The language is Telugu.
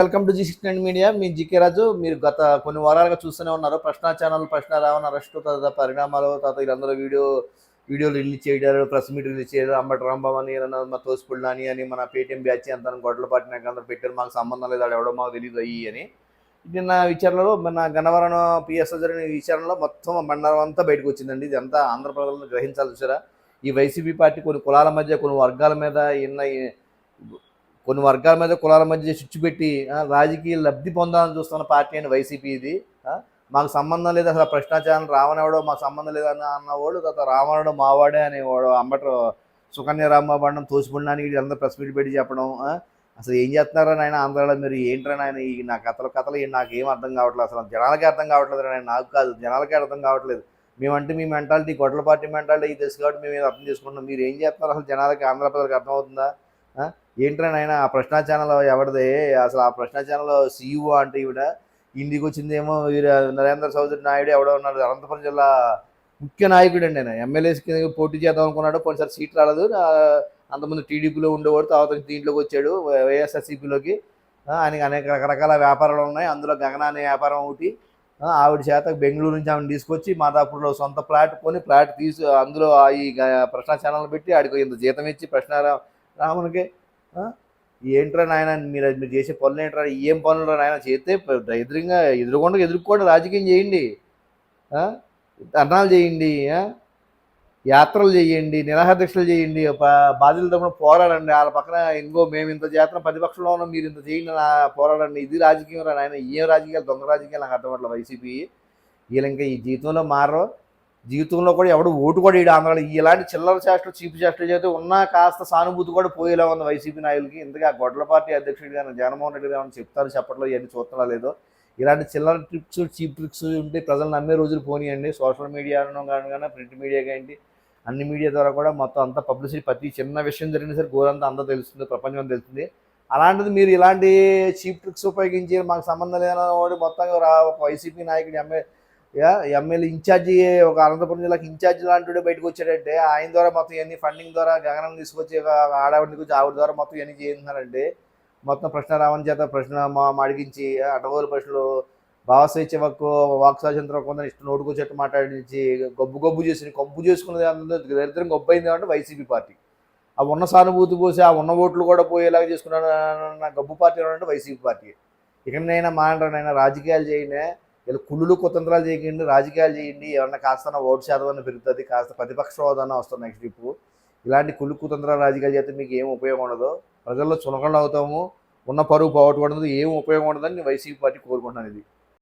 వెల్కమ్ టు జీ69 మీడియా. మీ జీకే రాజు. మీరు గత కొన్ని వారాలుగా చూస్తూనే ఉన్నారు. ప్రశ్న ఛానల్, ప్రశ్న రావణ అరెస్టు, తదితర పరిణామాలు, తర్వాత వీళ్ళందరూ వీడియోలు రిలీజ్ చేయడారు, ప్రెస్ మీట్ రిలీజ్ చేయడం, అంబటి రాంబాబు అని, మా తోసిపుల్ నాని అని, మన పేటీఎం బ్యాచ్ అంతా గొడవలు పట్టినాక అందరూ పెట్టారు. మాకు సంబంధం లేదు, ఆడు ఎవడో మాకు తెలియదు అయ్యి అని. నిన్న విచారణలో మన గన్నవరం పిఎస్లో జరిగిన విచారణలో మొత్తం బండారం అంతా బయటకు వచ్చిందండి. ఇది అంతా ఆంధ్ర ప్రజలను గ్రహించాలి. చూసారా, ఈ వైసీపీ పార్టీ కొన్ని కులాల మధ్య, కొన్ని వర్గాల మీద కులాల మధ్య చిచ్చు పెట్టి రాజకీయ లబ్ధి పొందాలని చూస్తున్న పార్టీ అని వైసీపీ ఇది. మాకు సంబంధం లేదు, అసలు ప్రశ్నాచారం రావణెవడో మాకు సంబంధం లేదని అన్నవాడు, తర్వాత రావణుడు మావాడే అనేవాడు అంబట సుకన్య రామబాబు తోసిపుండడానికి అందరూ ప్రెస్ మీట్ పెట్టి చెప్పడం. అసలు ఏం చేస్తున్నారా నాయన ఆంధ్రాలో, మీరు ఏంట్రా నాయన ఈ నా కథలు నాకు ఏం అర్థం కావట్లేదు, అసలు జనాలకే అర్థం కావట్లేదు నాయన, నాకు కాదు జనాలకే అర్థం కావట్లేదు. మేమంటే మీ మెంటాలిటీ గొడ్డల పార్టీ మెంటాలిటీ తెలుసు కాబట్టి మేము అర్థం చేసుకుంటున్నాం. మీరు ఏం చేస్తున్నారు అసలు జనాలకి, ఆంధ్ర ప్రజలకు అర్థమవుతుందా? ఏంట్రా నాయన ఆ ప్రశ్న ఛానల్ ఎవరిదే? అసలు ఆ ప్రశ్న ఛానల్ సీఈఓ అంటే ఈవిడ, ఇంటికి వచ్చిందేమో నరేంద్ర చౌదరి నాయుడు ఎవడో ఉన్నారు, అనంతపురం జిల్లా ముఖ్య నాయకుడు అండి. ఆయన ఎమ్మెల్యేస్కి పోటీ చేద్దాం అనుకున్నాడు, కొన్నిసారి సీట్ రాలేదు. అంతకుముందు టీడీపీలో ఉండేవాడు, తర్వాత దీంట్లోకి వచ్చాడు వైఎస్ఆర్సీపీలోకి. ఆయనకి అనేక రకరకాల వ్యాపారాలు ఉన్నాయి, అందులో గగన అనే వ్యాపారం ఒకటి. ఆవిడ చేత బెంగళూరు నుంచి ఆవిడ తీసుకొచ్చి మాదాపూర్లో సొంత ఫ్లాట్ కొని ఫ్లాట్ అందులో ఈ ప్రశ్న ఛానల్ పెట్టి ఆడికి ఇంత జీతం ఇచ్చి ప్రశ్న రామునికి ఏంట్రా నాయన మీరు చేసే పనులు ఏంట్రా, ఏం పనులు నాయన చేస్తే ఎదుర్కోండి, రాజకీయం చేయండి, ధర్నాలు చేయండి, యాత్రలు చేయండి, నిరాహారదీక్షలు చేయండి, బాధితుల తరపున పోరాడండి. వాళ్ళ పక్కన మేము ఇంత చేతన ప్రతిపక్షంలో ఉన్నాం, మీరు ఇంత చేయండి, పోరాడండి. ఇది రాజకీయం రా నాయన. ఏం రాజకీయాలు, దొంగ రాజకీయాలు నాకు అర్థమట్లేదు వైసీపీ. వీళ్ళు ఇంకా ఈ జీవితంలో మారరు, జీవితంలో కూడా ఎవడు ఓటు కూడా ఈ ఆంధ్రాలో ఇలాంటి చిల్లర చేష్టలు, చీపు చేష్టలు చేస్తే ఉన్నా కాస్త సానుభూతి కూడా పోయేలా ఉంది వైసీపీ నాయకులకి. ఇంతగా గొడ్ల పార్టీ అధ్యక్షుడు కానీ జగన్మోహన్ రెడ్డి గారు చెప్తారు చెప్పట్లో ఇవన్నీ చూస్తున్నా లేదో. ఇలాంటి చిల్లర ట్రిప్స్, చీప్ ట్రిక్స్ ఉంటే ప్రజలు నమ్మే రోజులు పోనీయండి. సోషల్ మీడియాలో కానీ ప్రింట్ మీడియా కానీ అన్ని మీడియా ద్వారా కూడా మొత్తం అంతా పబ్లిసిటీ, ప్రతి చిన్న విషయం జరిగినా సరే గోరంతా అంతా తెలుస్తుంది, ప్రపంచం తెలుస్తుంది. అలాంటిది మీరు ఇలాంటి చీప్ ట్రిక్స్ ఉపయోగించి మాకు సంబంధం లేని వాడు మొత్తంగా ఒక వైసీపీ నాయకుడు ఎమ్మెల్యే ఇన్ఛార్జి, ఒక అనంతపురం జిల్లాకి ఇన్ఛార్జి లాంటి బయటకు వచ్చాడంటే ఆయన ద్వారా మొత్తం ఇవన్నీ ఫండింగ్ ద్వారా గగనం తీసుకొచ్చి ఆడవాడిని తీసుకొచ్చి ఆవిడ ద్వారా మొత్తం ఇవన్నీ చేస్తున్నారంటే మొత్తం ప్రశ్న రావణ చేత ప్రశ్న అడిగించి అటవోలు ప్రశ్నలు భావస్వేచ్ఛ వాక్ స్వాతంత్రం కొంత ఇష్టం నోటుకొచ్చేట్టు మాట్లాడించి గబ్బు చేసుకున్నది అందరూ దరిద్రం గొప్ప అయింది అంటే వైసీపీ పార్టీ. ఆ ఉన్న సానుభూతి పోసి ఆ ఉన్న ఓట్లు కూడా పోయేలాగా చేసుకున్నాను గబ్బు పార్టీ అంటే వైసీపీ పార్టీ. ఇకనైనా మానరైనా రాజకీయాలు చేయండి, ఇలా కుళ్ళులు కుతంత్రాలు చేయకండి, రాజకీయాలు చేయండి. ఏమన్నా కాస్త ఓటు శాతం పెరుగుతుంది, కాస్త ప్రతిపక్ష హోదాన వస్తుంది నెక్స్ట్ ఇప్పుడు. ఇలాంటి కుళ్ళు కుతంత్రాలు రాజకీయాలు చేస్తే మీకు ఏం ఉపయోగం ఉండదు, ప్రజల్లో చులకనలు అవుతాము, ఉన్న పరువు పోగొట్టుకోవడం ఏం ఉపయోగం ఉండదని వైసీపీ పార్టీ కోరుకుంటున్నాను. ఇది